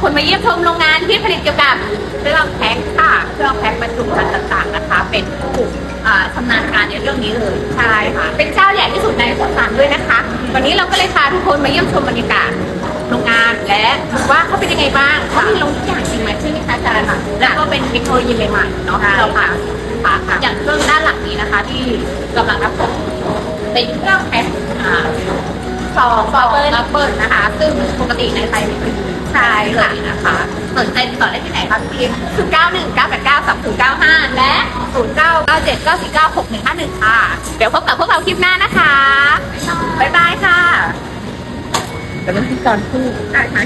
คนมาเยี่ยมชมโรงงานที่ผลิตเกี่ยวกับเครื่องแพ็คค่ะเครื่องแพ็คบรรจุภัณฑ์ต่างๆนะคะเป็นกลุ่มชำนาญการในเรื่องนี้เลยใช่ค่ะเป็นเจ้าใหญ่ที่สุดในสวนด้วยนะคะวันนี้เราก็เลยพาทุกคนมาเยี่ยมชมบรรยากาศโรงงานและว่าเขาเป็นยังไงบ้างเขามีลงทุกอย่างจริงไหมใช่ไหมคะอาจารย์ค่ะแล้วก็เป็นเทคโนโลยีใหม่ๆเนาะที่เราค่ะอย่างเครื่องด้านหลังนี้นะคะที่กำลังรับชมเป็นเครื่องแพ็คซองเปิดนะคะซึ่งปกติในไทยไม่มีใช่ค่ะนะคะสนใจติดต่อได้ที่ไหนคะพี่0919893095และ099794965151ค่ะเดี๋ยวพบกับพวกเราคลิปหน้านะคะบ๊ายบายค่ะแต่เป็นที่ตอนพูดได้ไหม